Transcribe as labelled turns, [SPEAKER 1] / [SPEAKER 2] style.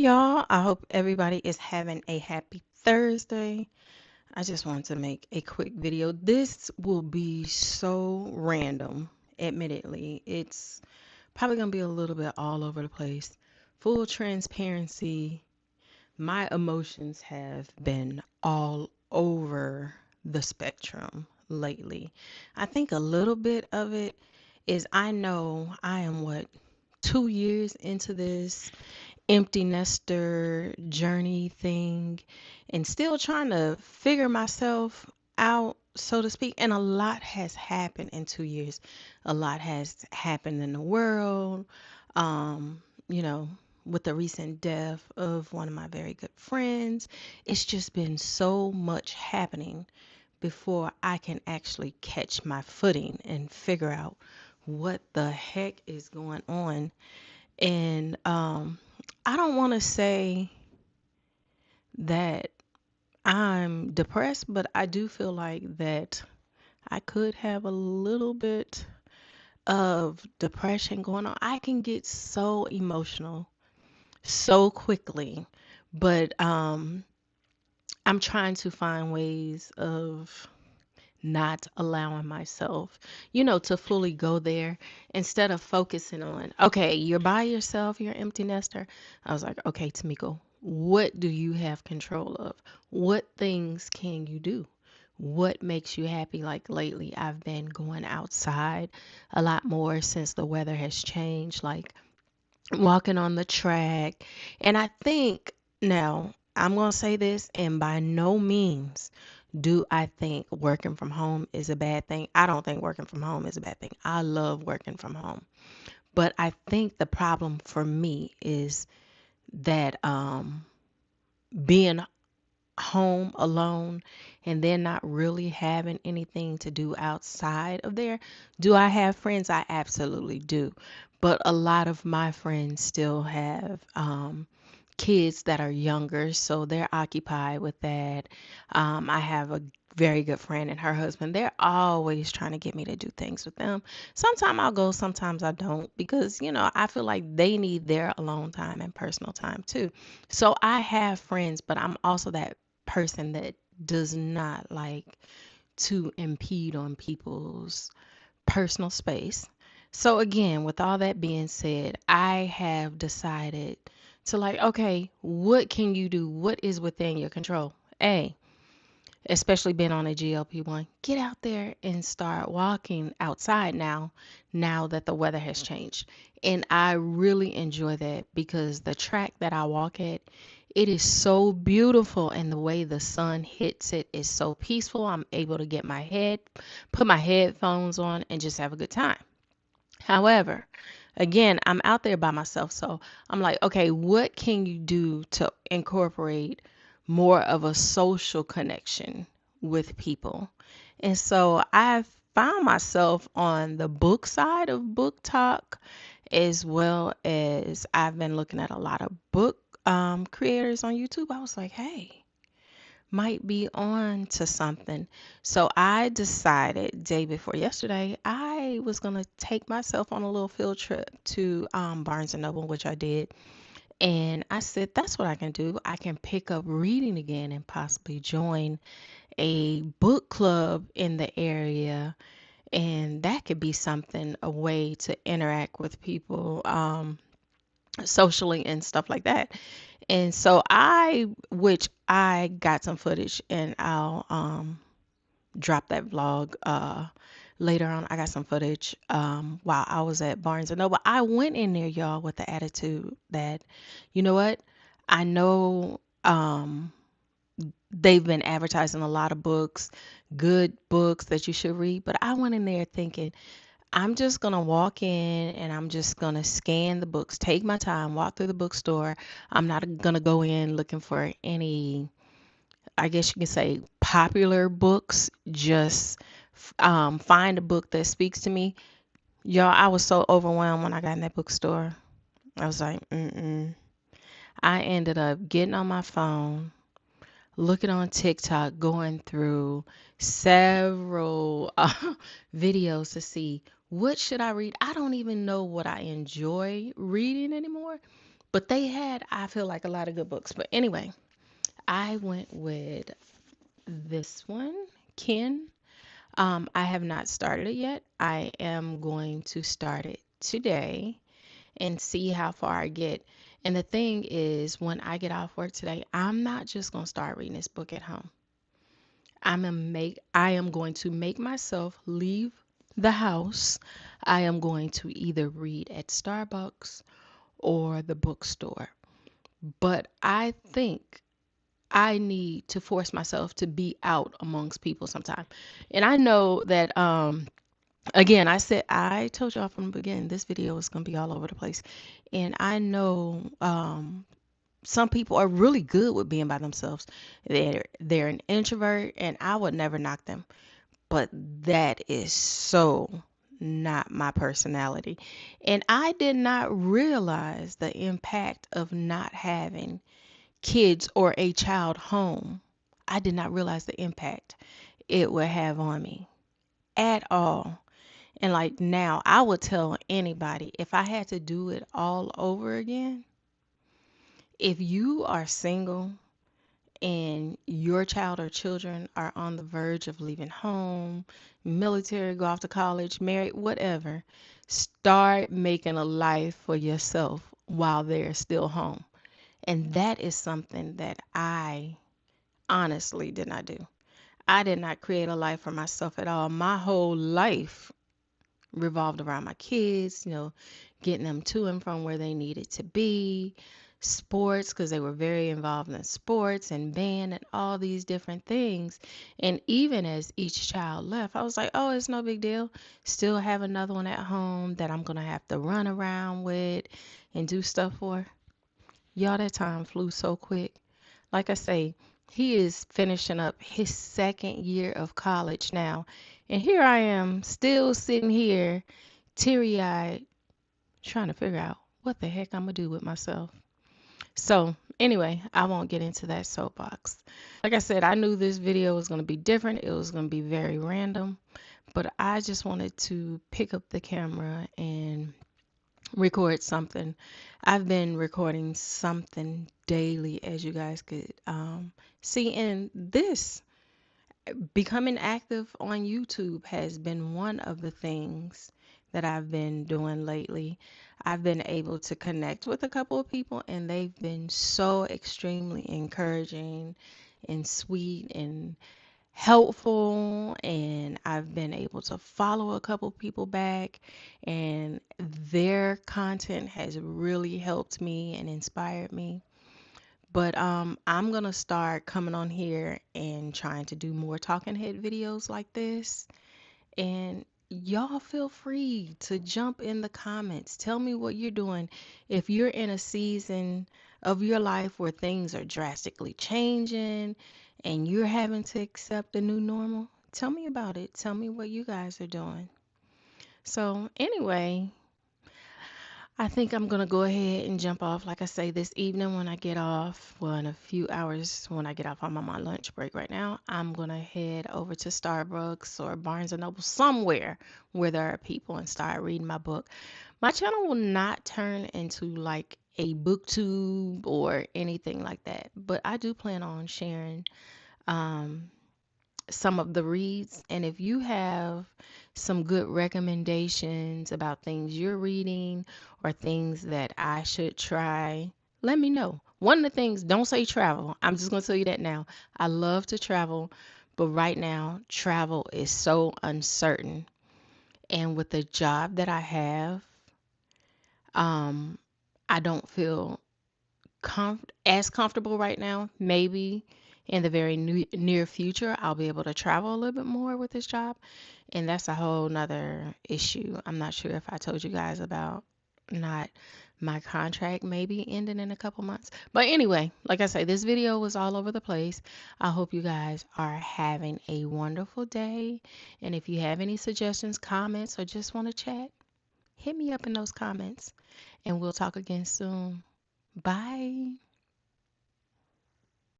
[SPEAKER 1] y'all. I hope everybody is having a happy Thursday. I just wanted to make a quick video. This will be so random, admittedly. It's probably going to be a little bit all over the place. Full transparency, my emotions have been all over the spectrum lately. I think a little bit of it is I know I am 2 years into this empty nester journey thing and still trying to figure myself out, so to speak. And a lot has happened in 2 years. A lot has happened in the world. Um, you know, with the recent death of one of my very good friends, it's just been so much happening before I can actually catch my footing and figure out what the heck is going on. And I don't want to say that I'm depressed, but I do feel like that I could have a little bit of depression going on. I can get so emotional so quickly, but I'm trying to find ways of not allowing myself, to fully go there instead of focusing on, okay, you're by yourself, you're an empty nester. I was like, okay, Tamiko, what do you have control of? What things can you do? What makes you happy? Like lately, I've been going outside a lot more since the weather has changed, like walking on the track. And I think now I'm going to say this, and by no means do I think working from home is a bad thing. I don't think working from home is a bad thing. I love working from home. But I think the problem for me is that being home alone and then not really having anything to do outside of there. Do I have friends? I absolutely do. But a lot of my friends still have kids that are younger, so they're occupied with that. I have a very good friend and her husband. They're always trying to get me to do things with them. Sometimes I'll go, sometimes I don't, because, I feel like they need their alone time and personal time too. So I have friends, but I'm also that person that does not like to impede on people's personal space. So again, with all that being said, I have decided to, like, okay, what can you do? What is within your control? A, especially being on a GLP-1, get out there and start walking outside now that the weather has changed. And I really enjoy that because the track that I walk at, it is so beautiful, and the way the sun hits it is so peaceful. I'm able to put my headphones on and just have a good time. However, again, I'm out there by myself, so I'm like, okay, what can you do to incorporate more of a social connection with people? And so I've found myself on the book side of BookTok, as well as I've been looking at a lot of book creators on YouTube. I was like, hey, might be on to something. So I decided day before yesterday, I was going to take myself on a little field trip to Barnes and Noble, which I did. And I said, that's what I can do. I can pick up reading again and possibly join a book club in the area. And that could be something, a way to interact with people socially and stuff like that. And so which I got some footage, and I'll drop that vlog later on. I got some footage while I was at Barnes and Noble. I went in there, y'all, with the attitude that, you know what? I know they've been advertising a lot of books, good books that you should read, but I went in there thinking, I'm just going to walk in and I'm just going to scan the books, take my time, walk through the bookstore. I'm not going to go in looking for any, I guess you can say, popular books. Just find a book that speaks to me. Y'all, I was so overwhelmed when I got in that bookstore. I was like, mm-mm. I ended up getting on my phone, looking on TikTok, going through several videos to see what should I read. I don't even know what I enjoy reading anymore, But they had, I feel like, a lot of good books. But anyway, I went with this one, Ken. I have not started it yet. I am going to start it today and see how far I get. And the thing is, when I get off work today, I'm not just going to start reading this book at home. I am going to make myself leave the house. I am going to either read at Starbucks or the bookstore. But I think I need to force myself to be out amongst people sometime. And I know that again, I told y'all from the beginning this video is going to be all over the place. And I know some people are really good with being by themselves. They're an introvert, and I would never knock them. But that is so not my personality. And I did not realize the impact of not having kids or a child home. I did not realize the impact it would have on me at all. And like now, I would tell anybody if I had to do it all over again, if you are single and your child or children are on the verge of leaving home, military, go off to college, married, whatever, start making a life for yourself while they're still home. And that is something that I honestly did not do. I did not create a life for myself at all. My whole life revolved around my kids, getting them to and from where they needed to be, sports, because they were very involved in sports and band and all these different things. And even as each child left, I was like, oh, it's no big deal. Still have another one at home that I'm going to have to run around with and do stuff for. Y'all, that time flew so quick. Like I say, he is finishing up his second year of college now. And here I am, still sitting here, teary eyed, trying to figure out what the heck I'm going to do with myself. So, anyway, I won't get into that soapbox. Like I said, I knew this video was going to be different, it was going to be very random. But I just wanted to pick up the camera and record something. I've been recording something daily, as you guys could see. And this, becoming active on YouTube, has been one of the things that I've been doing lately. I've been able to connect with a couple of people, and they've been so extremely encouraging and sweet and helpful, and I've been able to follow a couple people back, and their content has really helped me and inspired me. But I'm gonna start coming on here and trying to do more talking head videos like this. And y'all feel free to jump in the comments. Tell me what you're doing. If you're in a season of your life where things are drastically changing and you're having to accept a new normal, tell me about it. Tell me what you guys are doing. So, anyway, I think I'm gonna go ahead and jump off. Like I say, this evening when I get off, well, in a few hours when I get off, I'm on my lunch break right now. I'm gonna head over to Starbucks or Barnes and Noble, somewhere where there are people, and start reading my book. My channel will not turn into like a booktube or anything like that, but I do plan on sharing um, some of the reads. And if you have some good recommendations about things you're reading or things that I should try, let me know. One of the things, don't say travel. I'm just going to tell you that now. I love to travel, but right now, travel is so uncertain. And with the job that I have, um, I don't feel as comfortable right now. Maybe in the very near future, I'll be able to travel a little bit more with this job. And that's a whole nother issue. I'm not sure if I told you guys about not my contract maybe ending in a couple months. But anyway, like I say, this video was all over the place. I hope you guys are having a wonderful day. And if you have any suggestions, comments, or just want to chat, hit me up in those comments. And we'll talk again soon. Bye.